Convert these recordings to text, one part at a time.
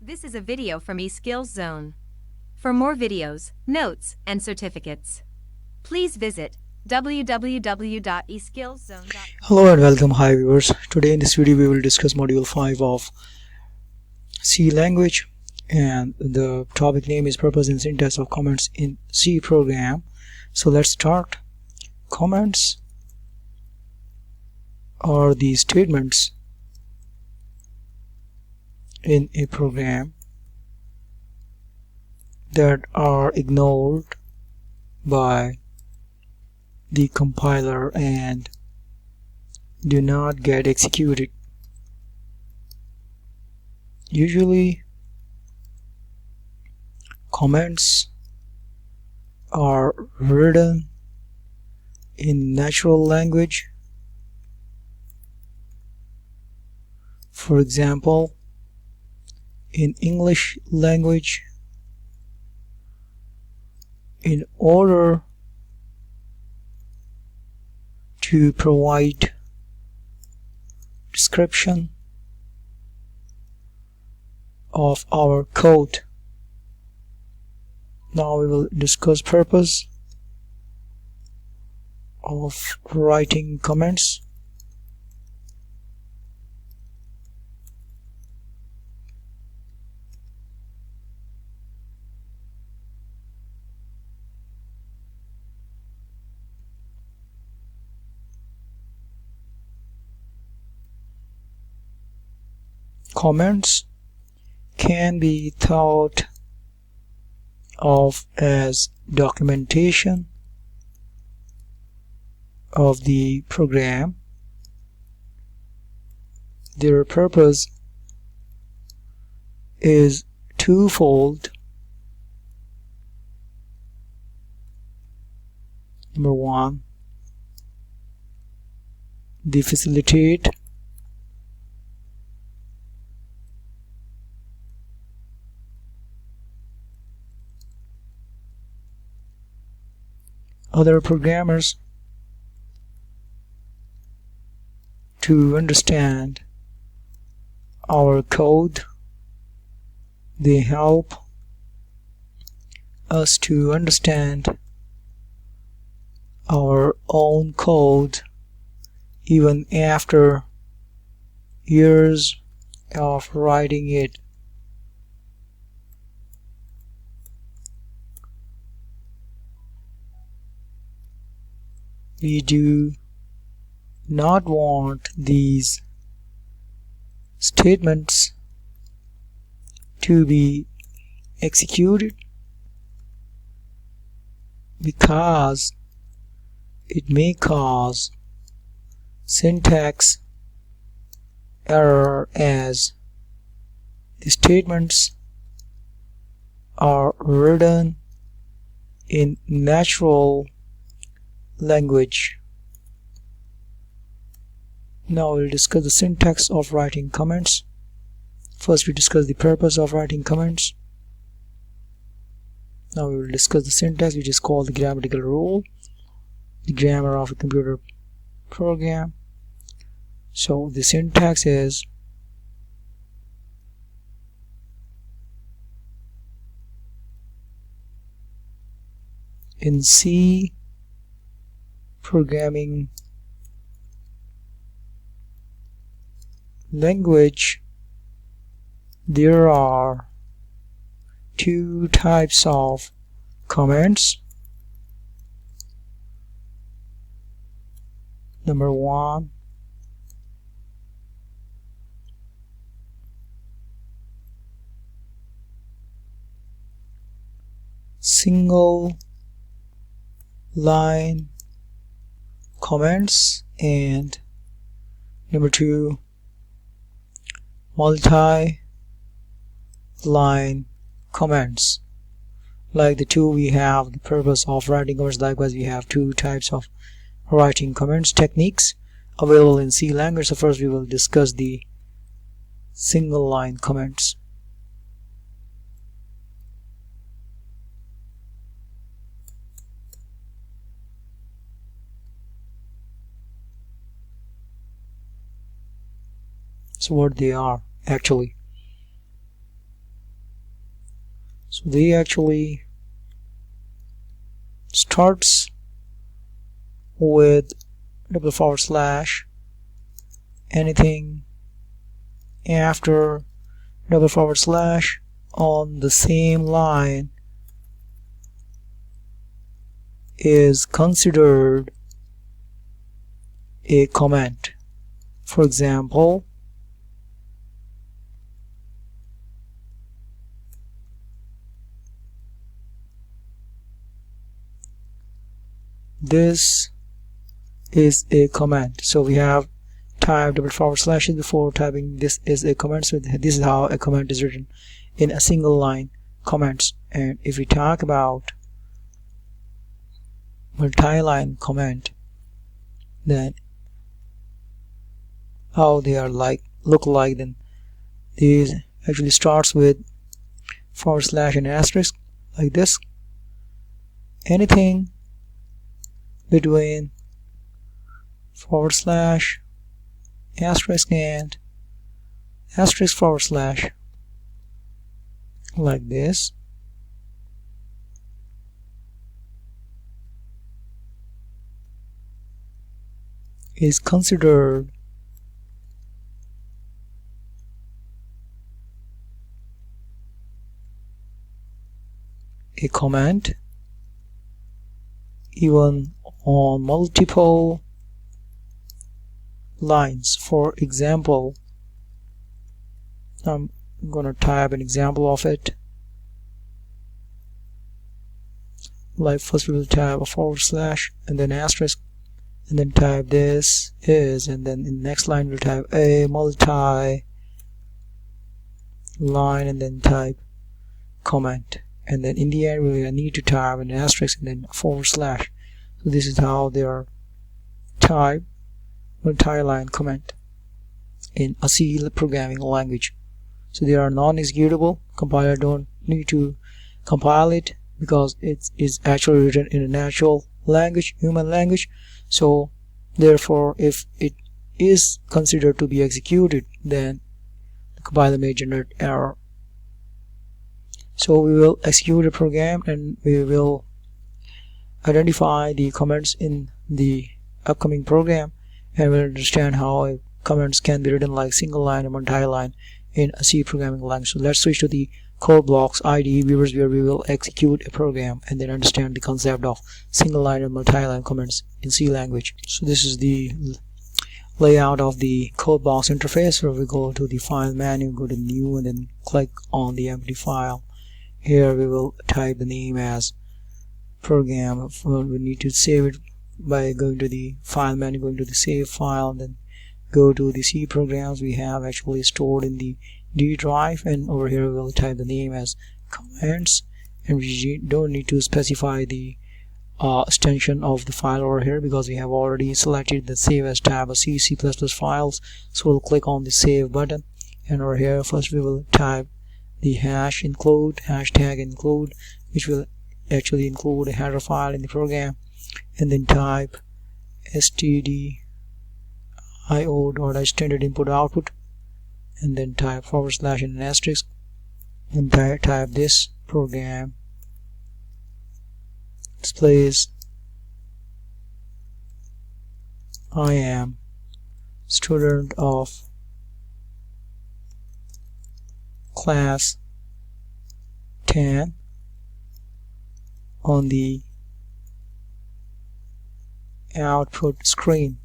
This is a video from eSkills Zone. For more videos, notes, and certificates, please visit www.eskillszone.com. Hello and welcome. Hi viewers. Today in this video we will discuss module 5 of C language, and the topic name is purpose and syntax of comments in C program. So let's start. Comments are the statements in a program that are ignored by the compiler and do not get executed. Usually comments are written in natural language. For example, in English language, in order to provide description of our code. Now we will discuss purpose of writing comments. Comments can be thought of as documentation of the program. Their purpose is twofold. Number one, they facilitate other programmers to understand our code. They help us to understand our own code even after years of writing it. We do not want these statements to be executed because it may cause syntax error, as the statements are written in natural language. Now we'll discuss the syntax of writing comments. First we discuss the purpose of writing comments. Now we will discuss the syntax, which is called the grammatical rule, the grammar of a computer program. So the syntax is in C programming language, there are two types of comments. Number one, single line comments, and number two, multi-line comments. Like the two, we have the purpose of writing comments. Likewise, we have two types of writing comments techniques available in C language. So first we will discuss the single line comments. So what they are actually: So they actually starts with // anything after // on the same line is considered a comment. For example, this is a comment. So we have typed // before typing this is a comment. So this is how a comment is written in a single line comments. And if we talk about multi-line comment, then how they are look like, then these actually starts with / and asterisk like this. Anything between / asterisk and asterisk / like this is considered a comment even on multiple lines. For example, I'm gonna type an example of it. Like first we will type a / and then asterisk, and then type this is, and then in the next line we'll type a multi line and then type comment, and then in the end we will need to type an asterisk and then /. So this is how they are typed multi-line comment in a C programming language. So they are non-executable. Compiler don't need to compile it because it is actually written in a natural language, human language. So therefore if it is considered to be executed, then the compiler may generate error. So we will execute a program and we will identify the comments in the upcoming program, and we'll understand how comments can be written like single line and multi-line in a C programming language. So let's switch to the code blocks IDE viewers, where we will execute a program and then understand the concept of single line and multi-line comments in C language. So this is the layout of the code box interface, where we go to the file menu, go to new, and then click on the empty file. Here we will type the name as program. We need to save it by going to the file menu, going to the save file, and then go to the C programs we have actually stored in the D drive, and over here we will type the name as comments, and we don't need to specify the extension of the file over here because we have already selected the save as tab of C++ files. So we'll click on the save button, and over here first we will type the hashtag include, which will actually include a header file in the program, and then type stdio.standard input output, and then type / and an asterisk, and type this program displays I am student of class 10 on the output screen.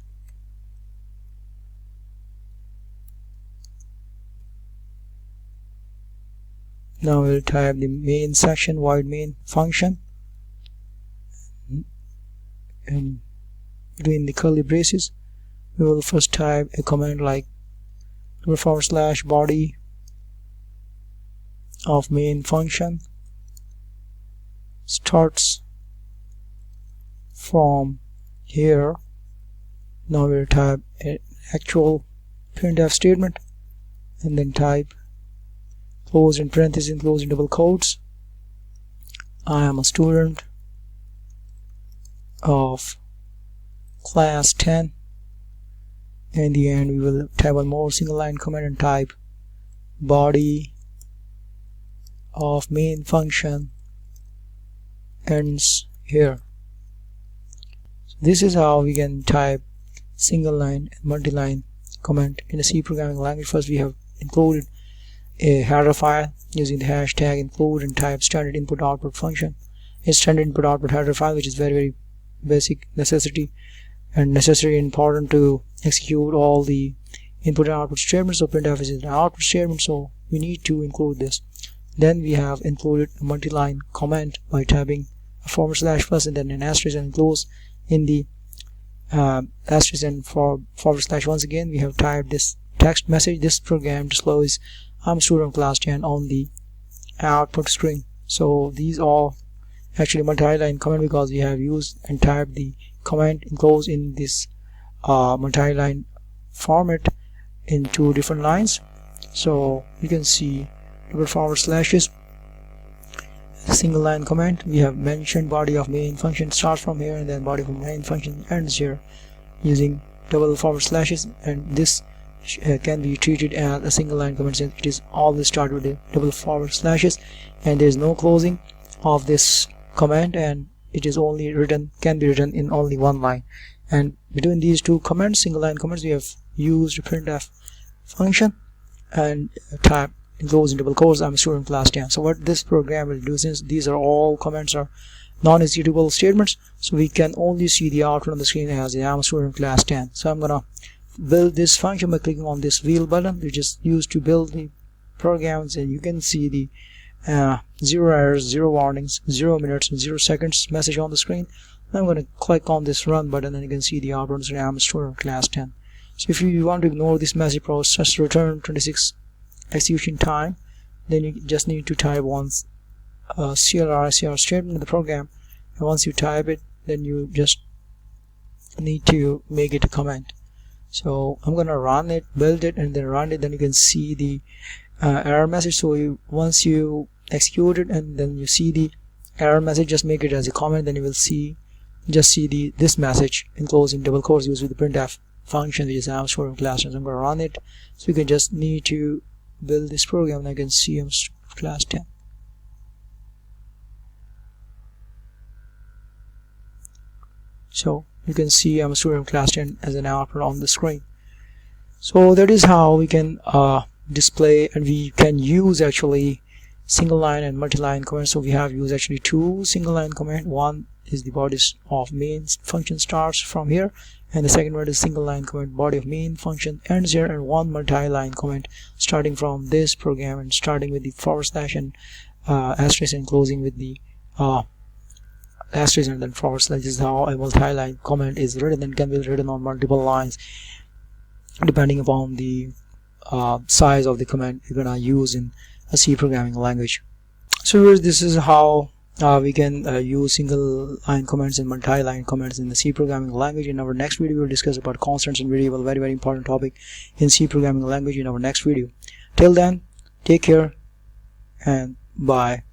Now we'll type the main section void main function, and between the curly braces we will first type a command like / body of main function starts from here. Now we'll type an actual printf statement, and then type close in parentheses, close in double quotes, I am a student of class 10. In the end we will type one more single line comment and type body of main function ends here. So this is how we can type single line and multi-line comment in a C programming language. First, we have included a header file using the hashtag include and type standard input output function. A standard input output header file, which is very basic necessity and necessary and important to execute all the input and output statements. So printf is an output statement, so we need to include this. Then we have included a multi-line comment by typing a / plus and then an asterisk and enclose in the asterisk and / once again we have typed this text message. This program displays I'm a student of class 10 on the output screen. So these are actually multi-line comment because we have used and typed the comment enclosed in this multi-line format in 2 different lines. So you can see // single line comment. We have mentioned body of main function starts from here and then body of main function ends here using // and this can be treated as a single line comment since it is always started with a // and there is no closing of this comment and it is only can be written in only one line. And between these 2 comments, single line comments, we have used printf function and type enclosed in double quotes I'm a student class 10. So what this program will do, since these are all comments are non-executable statements, so we can only see the output on the screen as I'm a student class 10. So I'm gonna build this function by clicking on this wheel button, which is used to build the programs, and you can see the 0 errors, 0 warnings, 0 minutes and 0 seconds message on the screen. I'm going to click on this run button and you can see the output saying I'm a student class 10. So if you want to ignore this message process, return 26 execution time, then you just need to type once CLR statement in the program, and once you type it, then you just need to make it a comment. So I'm gonna run it, build it, and then run it. Then you can see the error message. So once you execute it and then you see the error message, just make it as a comment. Then you will see this message enclosed in double quotes used with the printf function, which is I'm storing class. So I'm gonna run it. So you can just need to build this program, and I can see I'm class 10. So you can see I'm a student of class 10 as an output on the screen. So that is how we can display, and we can use actually single line and multi-line comments. So we have used actually 2 single line comment. One is the body of main function starts from here, and the second one is single line comment body of main function ends here, and 1 multi-line comment starting from this program and starting with the / and asterisk and closing with the asterisk and then / This is how a multi-line comment is written and can be written on multiple lines depending upon the size of the comment you're gonna use in a C programming language. So this is how we can use single line comments and multi-line comments in the C programming language. In our next video, we will discuss about constants and variable, very important topic in C programming language in our next video. Till then, take care and bye.